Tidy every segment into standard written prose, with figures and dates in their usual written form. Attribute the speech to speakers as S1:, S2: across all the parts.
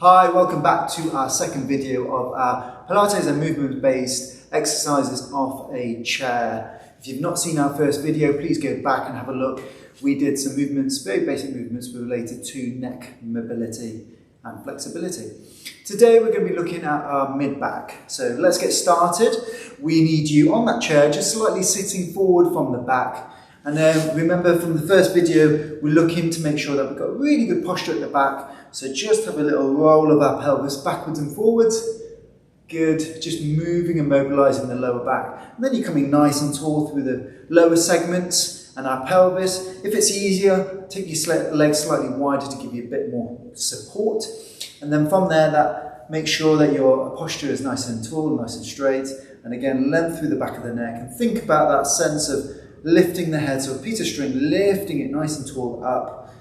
S1: Hi, welcome back to our second video of our Pilates and movement-based exercises off a chair. If you've not seen our first video, please go back and have a look. We did some movements, very basic movements related to neck mobility and flexibility. Today we're going to be looking at our mid-back. So let's get started. We need you on that chair, just slightly sitting forward from the back. And then remember from the first video, we're looking to make sure that we've got really good posture at the back. So just have a little roll of our pelvis backwards and forwards. Good, just moving and mobilizing the lower back. And then you're coming nice and tall through the lower segments and our pelvis. If it's easier, take your legs slightly wider to give you a bit more support. And then from there, make sure that your posture is nice and tall, nice and straight. And again, length through the back of the neck. And think about that sense of lifting the head, so a piece of string, lifting it nice and tall up,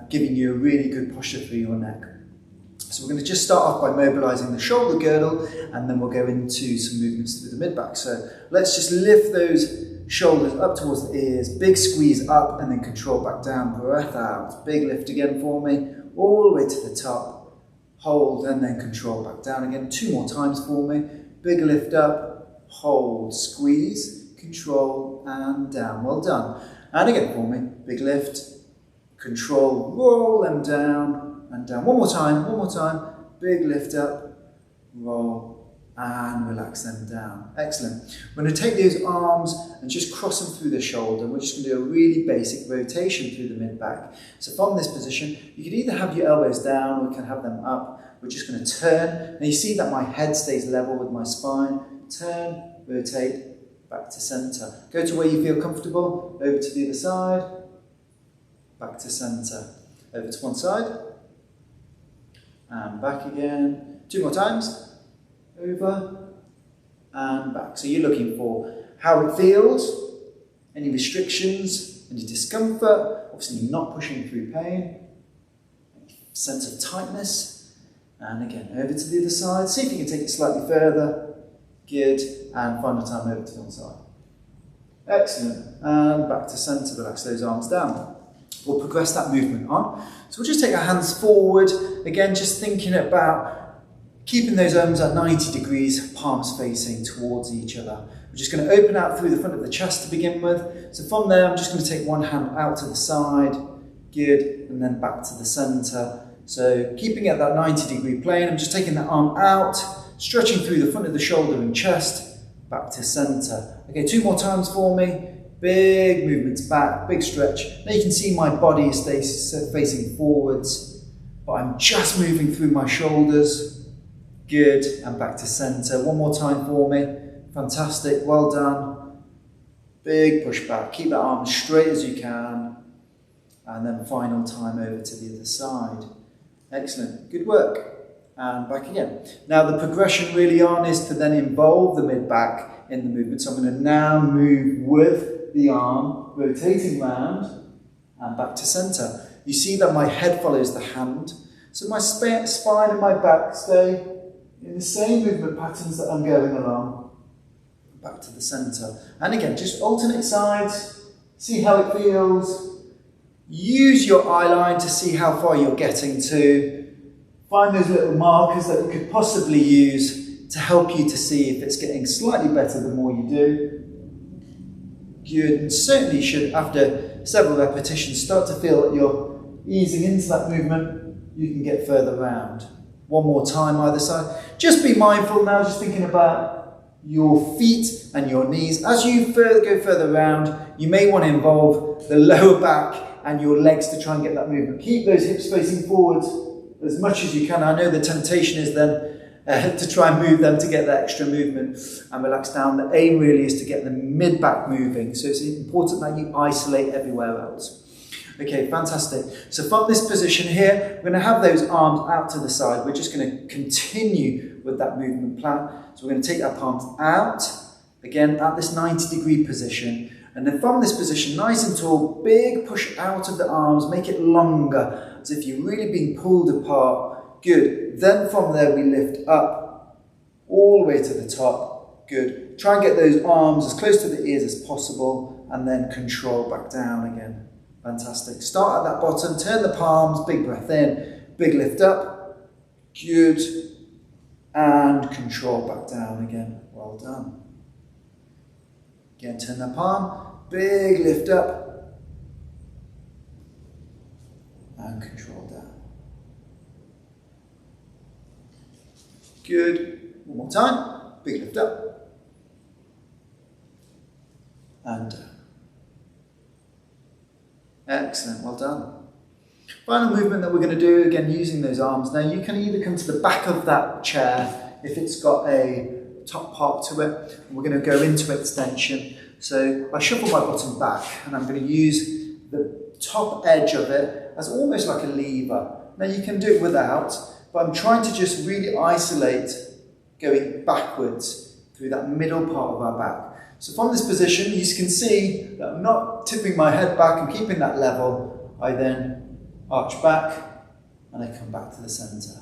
S1: giving you a really good posture through your neck. So we're going to just start off by mobilizing the shoulder girdle, and then we'll go into some movements through the mid-back. So let's just lift those shoulders up towards the ears, big squeeze up, and then control back down, breath out. Big lift again for me, all the way to the top, hold, and then control back down again. 2 more times for me, big lift up, hold, squeeze, control and down. Well done. And again for me, big lift, control, roll them down and down. One more time, big lift up, roll and relax them down. Excellent. We're going to take those arms and just cross them through the shoulder. We're just going to do a really basic rotation through the mid-back. So from this position, you could either have your elbows down or you can have them up. We're just going to turn. Now you see that my head stays level with my spine. Turn, rotate, back to center. Go to where you feel comfortable, over to the other side, back to center. Over to one side, and back again. 2 more times, over, and back. So you're looking for how it feels, any restrictions, any discomfort, obviously not pushing through pain, any sense of tightness, and again, over to the other side. See if you can take it slightly further. Good, and final time over to one side. Excellent, and back to center, relax those arms down. We'll progress that movement on. So we'll just take our hands forward, again just thinking about keeping those arms at 90 degrees, palms facing towards each other. We're just going to open out through the front of the chest to begin with. So from there I'm just going to take one hand out to the side, good, and then back to the center. So keeping it at that 90 degree plane, I'm just taking that arm out, stretching through the front of the shoulder and chest, back to center. Okay, 2 more times for me. Big movements back, big stretch. Now you can see my body stays facing forwards, but I'm just moving through my shoulders. Good, and back to center. 1 more time for me. Fantastic, well done. Big push back. Keep that arm as straight as you can. And then final time over to the other side. Excellent, good work. And back again. Now the progression really on is to then involve the mid-back in the movement. So I'm going to now move with the arm, rotating round and back to center. You see that my head follows the hand. So my spine and my back stay in the same movement patterns that I'm going along. Back to the center. And again, just alternate sides. See how it feels. Use your eye line to see how far you're getting to. Find those little markers that you could possibly use to help you to see if it's getting slightly better the more you do. Good, and certainly should, after several repetitions, start to feel that you're easing into that movement, you can get further round. 1 more time either side. Just be mindful now, just thinking about your feet and your knees. As you go further round, you may want to involve the lower back and your legs to try and get that movement. Keep those hips facing forwards as much as you can. I know the temptation is then to try and move them to get that extra movement and relax down. The aim really is to get the mid-back moving. So it's important that you isolate everywhere else. Okay, fantastic. So from this position here, we're going to have those arms out to the side. We're just going to continue with that movement plan. So we're going to take our palms out, again at this 90 degree position. And then from this position, nice and tall, big push out of the arms, make it longer, as if you're really being pulled apart. Good. Then from there we lift up, all the way to the top. Good. Try and get those arms as close to the ears as possible, and then control back down again. Fantastic. Start at that bottom, turn the palms, big breath in, big lift up, Good. And control back down again. Well done. Again, turn that palm. Big lift up. And control down. Good. One more time. Big lift up. And down. Excellent. Well done. Final movement that we're going to do, again using those arms. Now you can either come to the back of that chair if it's got a top part to it, and we're going to go into extension. So I shuffle my bottom back and I'm going to use the top edge of it as almost like a lever. Now you can do it without, but I'm trying to just really isolate going backwards through that middle part of our back. So from this position you can see that I'm not tipping my head back and keeping that level. I then arch back and I come back to the centre.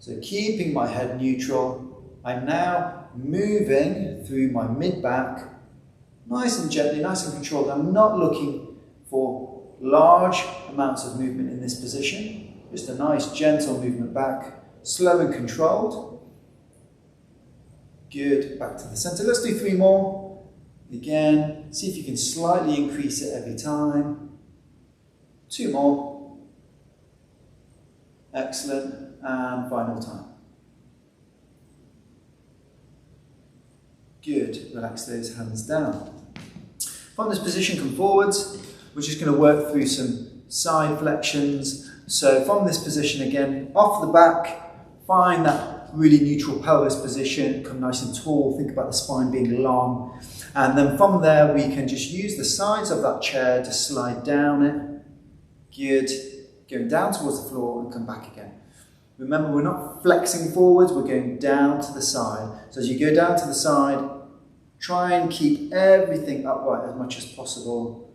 S1: So keeping my head neutral, I'm now moving through my mid-back, nice and gently, nice and controlled. I'm not looking for large amounts of movement in this position, just a nice gentle movement back, slow and controlled. Good, back to the centre. Let's do 3 more. Again, see if you can slightly increase it every time. 2 more. Excellent, and final time. Good, relax those hands down. From this position, come forwards. We're just going to work through some side flexions. So from this position again, off the back, find that really neutral pelvis position, come nice and tall, think about the spine being long. And then from there, we can just use the sides of that chair to slide down it. Good. Going down towards the floor and come back again. Remember, we're not flexing forwards, we're going down to the side. So as you go down to the side, try and keep everything upright as much as possible.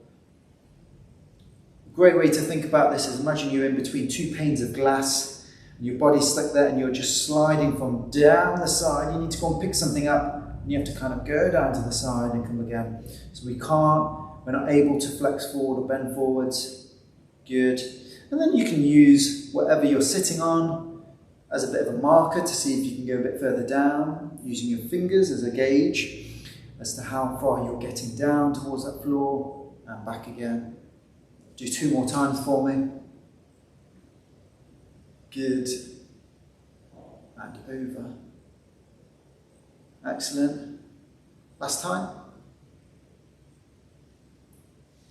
S1: A great way to think about this is imagine you're in between 2 panes of glass and your body's stuck there and you're just sliding from down the side. You need to go and pick something up and you have to kind of go down to the side and come again. So we're not able to flex forward or bend forwards. Good. And then you can use whatever you're sitting on as a bit of a marker to see if you can go a bit further down, using your fingers as a gauge as to how far you're getting down towards that floor and back again. Do 2 more times for me. Good. And over. Excellent. Last time.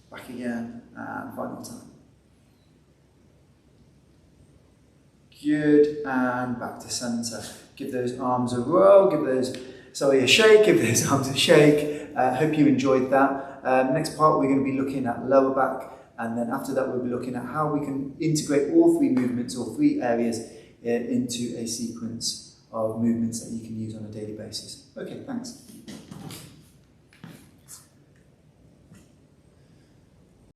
S1: Back again and final time. Good, and back to centre. Give those arms a roll, a shake, give those arms a shake. Hope you enjoyed that. Next part we're going to be looking at lower back, and then after that we'll be looking at how we can integrate all 3 movements or 3 areas into a sequence of movements that you can use on a daily basis. Okay, thanks.